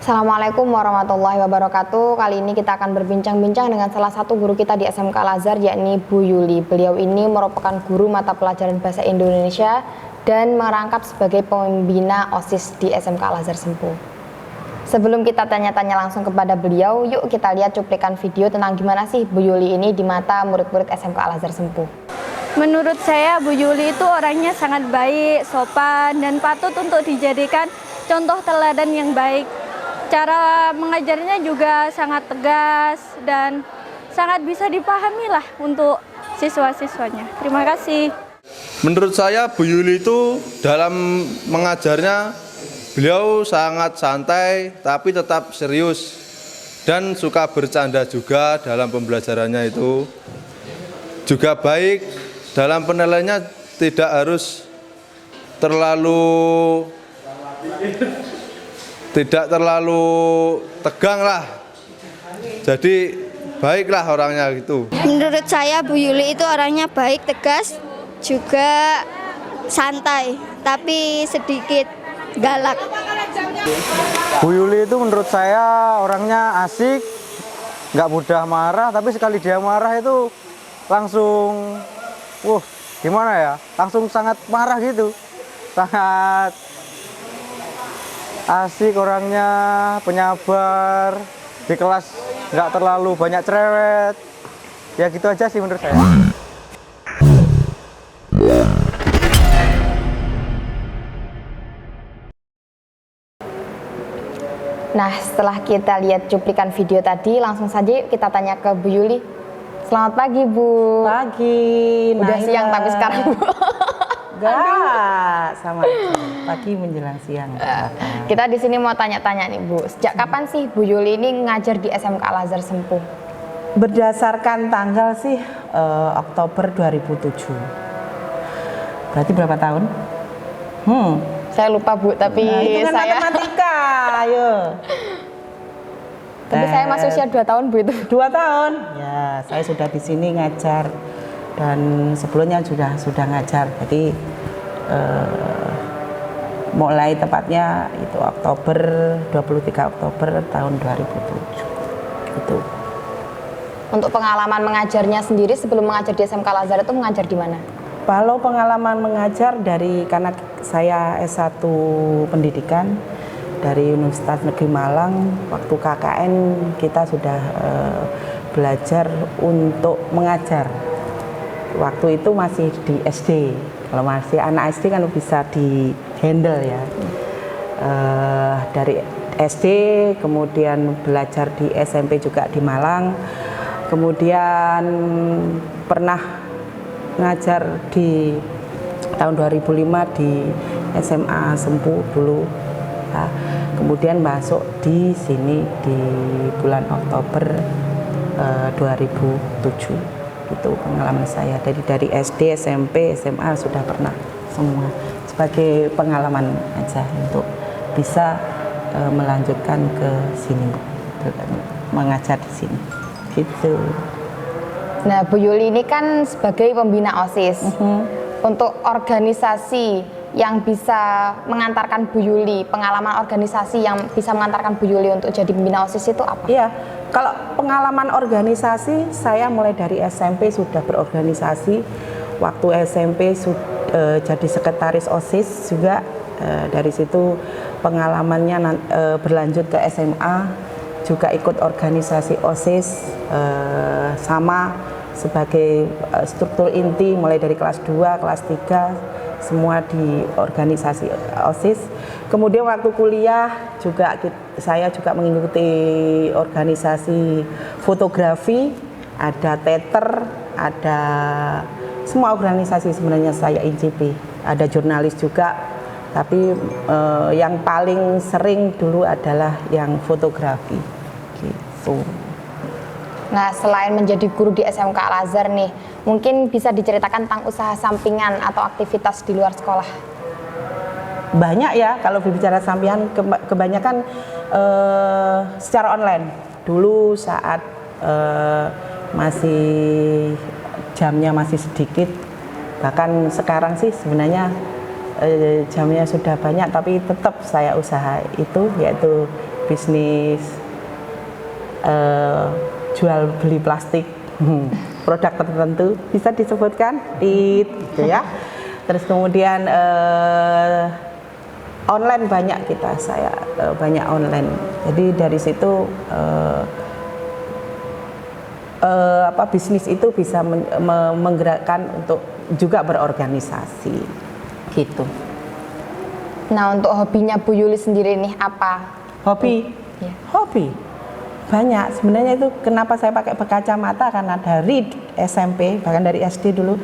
Assalamualaikum warahmatullahi wabarakatuh. Kali ini kita akan berbincang-bincang dengan salah satu guru kita di SMK Al-Azhar, yakni Bu Yuli. Beliau ini merupakan guru mata pelajaran Bahasa Indonesia dan merangkap sebagai pembina OSIS di SMK Al-Azhar Sempu. Sebelum kita tanya-tanya langsung kepada beliau, yuk kita lihat cuplikan video tentang gimana sih Bu Yuli ini di mata murid-murid SMK Al-Azhar Sempu. Menurut saya Bu Yuli itu orangnya sangat baik, sopan, dan patut untuk dijadikan contoh teladan yang baik. Cara mengajarnya juga sangat tegas dan sangat bisa dipahami lah untuk siswa-siswanya. Terima kasih. Menurut saya Bu Yuli itu dalam mengajarnya beliau sangat santai tapi tetap serius dan suka bercanda juga dalam pembelajarannya itu. Juga baik dalam penilaiannya, tidak harus terlalu tegang lah. Jadi baiklah orangnya gitu. Menurut saya Bu Yuli itu orangnya baik, tegas, juga santai, tapi sedikit galak. Bu Yuli itu menurut saya orangnya asik, nggak mudah marah, tapi sekali dia marah itu langsung, gimana ya, langsung sangat marah gitu, sangat asik orangnya, penyabar, di kelas nggak terlalu banyak cerewet, ya gitu aja sih menurut saya. Nah, setelah kita lihat cuplikan video tadi, langsung saja kita tanya ke Bu Yuli. Selamat pagi, Bu. Pagi. Udah siang tapi sekarang, Bu. Enggak, sama pagi menjelang siang. Kita di sini mau tanya-tanya nih, Bu. Sejak kapan sih Bu Yuli ini ngajar di SMK Al-Azhar Sempu? Berdasarkan tanggal sih Oktober 2007. Berarti berapa tahun? Saya lupa, Bu, tapi Itu kan saya matematika, ayo. tapi saya masih usia 2 tahun, Bu, itu. 2 tahun. Ya, saya sudah di sini ngajar dan sebelumnya sudah ngajar. Jadi mulai tepatnya itu Oktober, 23 Oktober tahun 2007. Itu. Untuk pengalaman mengajarnya sendiri sebelum mengajar di SMK Al-Azhar itu mengajar di mana? Kalau pengalaman mengajar karena saya S1 pendidikan dari Universitas Negeri Malang, waktu KKN kita sudah belajar untuk mengajar. Waktu itu masih di SD. Kalau masih anak SD kan bisa di handle ya. Dari SD kemudian belajar di SMP juga di Malang. Kemudian pernah ngajar di tahun 2005 di SMA Sempu dulu. Nah, kemudian masuk di sini di bulan Oktober 2007. Itu pengalaman saya dari SD, SMP, SMA sudah pernah semua, sebagai pengalaman aja untuk bisa melanjutkan ke sini, mengajar di sini gitu. Nah, Bu Yuli ini kan sebagai pembina OSIS. Untuk organisasi yang bisa mengantarkan Bu Yuli, pengalaman organisasi yang bisa mengantarkan Bu Yuli untuk jadi pembina OSIS itu apa? Iya, kalau pengalaman organisasi, saya mulai dari SMP sudah berorganisasi. Waktu SMP jadi sekretaris OSIS juga. Dari situ pengalamannya berlanjut ke SMA, juga ikut organisasi OSIS, sama sebagai struktur inti mulai dari kelas 2, kelas 3 semua di organisasi OSIS. Kemudian waktu kuliah juga saya juga mengikuti organisasi fotografi, ada teater, ada semua organisasi sebenarnya saya incipi. Ada jurnalis juga, tapi yang paling sering dulu adalah yang fotografi gitu. Nah, selain menjadi guru di SMK Al-Azhar nih, mungkin bisa diceritakan tentang usaha sampingan atau aktivitas di luar sekolah? Banyak ya, kalau berbicara sampingan kebanyakan secara online. Dulu saat masih jamnya masih sedikit, bahkan sekarang sih sebenarnya jamnya sudah banyak, tapi tetap saya usaha itu, yaitu bisnis jual beli plastik produk tertentu, bisa disebutkan gitu ya. Terus kemudian online banyak saya banyak online. Jadi dari situ bisnis itu bisa menggerakkan untuk juga berorganisasi gitu. Nah, untuk hobinya Bu Yuli sendiri nih apa? Hobi? Ya. Hobi? Banyak. Sebenarnya itu kenapa saya pakai berkacamata, karena dari SMP, bahkan dari SD dulu,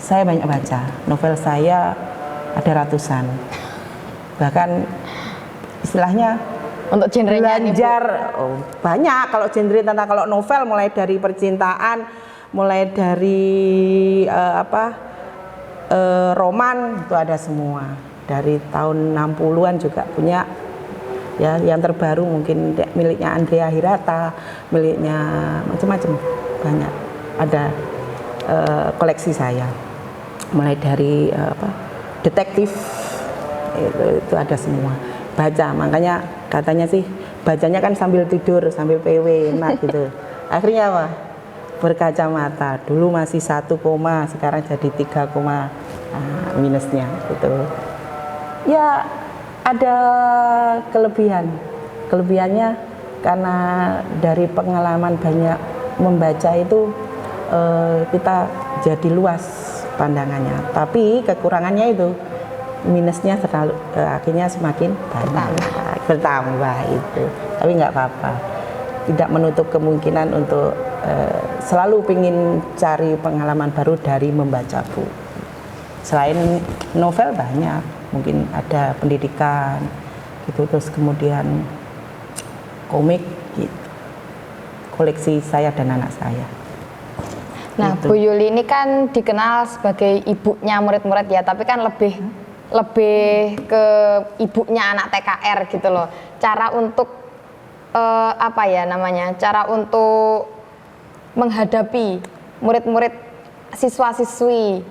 saya banyak baca. Novel saya ada ratusan. Bahkan istilahnya Untuk genrenya nih, Bu. belajar banyak. Kalau novel mulai dari percintaan, mulai dari roman, itu ada semua. Dari tahun 60-an juga punya, ya, yang terbaru mungkin miliknya Andrea Hirata, miliknya macam-macam, banyak ada koleksi saya. Mulai dari detektif, itu ada semua. Baca, makanya katanya sih bacanya kan sambil tidur, sambil PW, enak gitu. Akhirnya apa? Berkacamata. Dulu masih 1, sekarang jadi 3, minusnya gitu. Ya, ada kelebihannya karena dari pengalaman banyak membaca itu kita jadi luas pandangannya. Tapi kekurangannya itu, minusnya akhirnya semakin bertambah itu. Tapi nggak apa-apa, tidak menutup kemungkinan untuk selalu ingin cari pengalaman baru dari membaca buku. Selain novel banyak, mungkin ada pendidikan gitu, terus kemudian komik gitu. Koleksi saya dan anak saya. Nah, Gitu. Bu Yuli ini kan dikenal sebagai ibunya murid-murid ya, tapi kan lebih ke ibunya anak TKR gitu loh. Cara untuk cara untuk menghadapi murid-murid siswa-siswi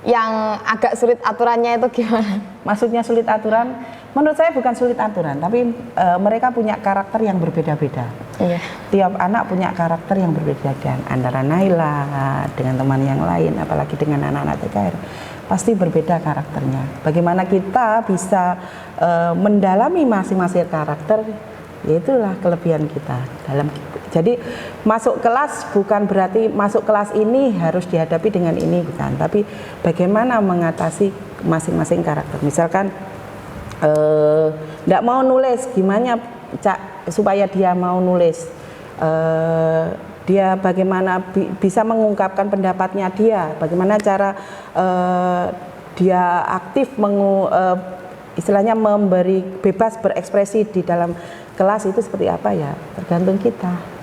yang agak sulit aturannya itu gimana? Maksudnya sulit aturan? Menurut saya bukan sulit aturan, tapi mereka punya karakter yang berbeda-beda. Iya. Tiap anak punya karakter yang berbeda, dan antara Naila dengan teman yang lain, apalagi dengan anak-anak TKR, pasti berbeda karakternya. Bagaimana kita bisa mendalami masing-masing karakter, itulah kelebihan kita dalam. Jadi masuk kelas bukan berarti masuk kelas ini harus dihadapi dengan ini, bukan. Tapi bagaimana mengatasi masing-masing karakter. Misalkan nggak mau nulis, gimana supaya dia mau nulis. Dia bagaimana bisa mengungkapkan pendapatnya dia, bagaimana cara dia aktif istilahnya memberi bebas berekspresi di dalam kelas, itu seperti apa ya, tergantung kita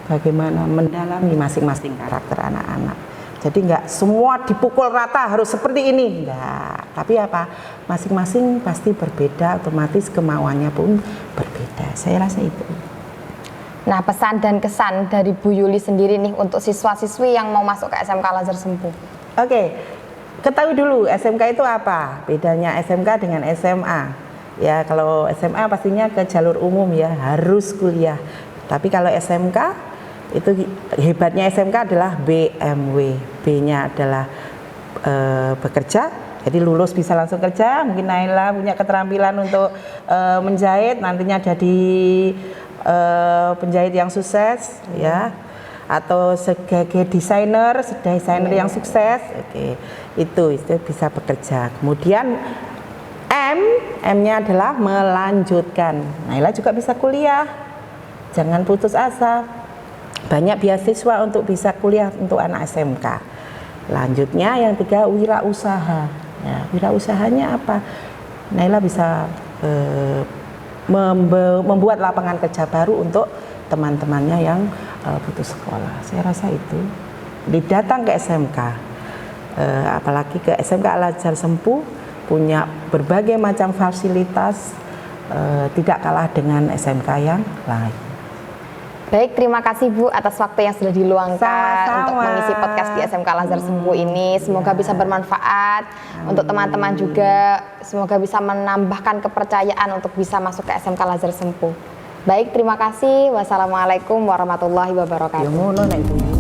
bagaimana mendalami masing-masing karakter anak-anak. Jadi nggak semua dipukul rata harus seperti ini, enggak. Tapi apa, masing-masing pasti berbeda, otomatis kemauannya pun berbeda. Saya rasa itu. Nah, pesan dan kesan dari Bu Yuli sendiri nih untuk siswa-siswi yang mau masuk ke SMK Al-Azhar Sempu. Oke, ketahui dulu SMK itu apa, bedanya SMK dengan SMA. Ya, kalau SMA pastinya ke jalur umum ya, harus kuliah. Tapi kalau SMK itu hebatnya SMK adalah BMW, B-nya adalah bekerja, jadi lulus bisa langsung kerja. Mungkin Naila punya keterampilan untuk menjahit, nantinya jadi penjahit yang sukses ya, atau sebagai desainer yang sukses. Oke, itu bisa bekerja. Kemudian M-nya adalah melanjutkan. Naila juga bisa kuliah, jangan putus asa. Banyak beasiswa untuk bisa kuliah untuk anak SMK. Lanjutnya yang 3, wirausaha. Ya, wirausahanya apa? Naila bisa membuat lapangan kerja baru untuk teman-temannya yang putus sekolah. Saya rasa itu. Datang ke SMK, apalagi ke SMK Al-Azhar Sempu, punya berbagai macam fasilitas, tidak kalah dengan SMK yang lain. Baik, terima kasih Bu atas waktu yang sudah diluangkan Sama-sama. untuk mengisi podcast di SMK Al-Azhar Sempu ini. Semoga bisa bermanfaat untuk teman-teman juga. Semoga bisa menambahkan kepercayaan untuk bisa masuk ke SMK Al-Azhar Sempu. Baik, terima kasih. Wassalamualaikum warahmatullahi Ya wabarakatuh. ngono nek Bu Yuli.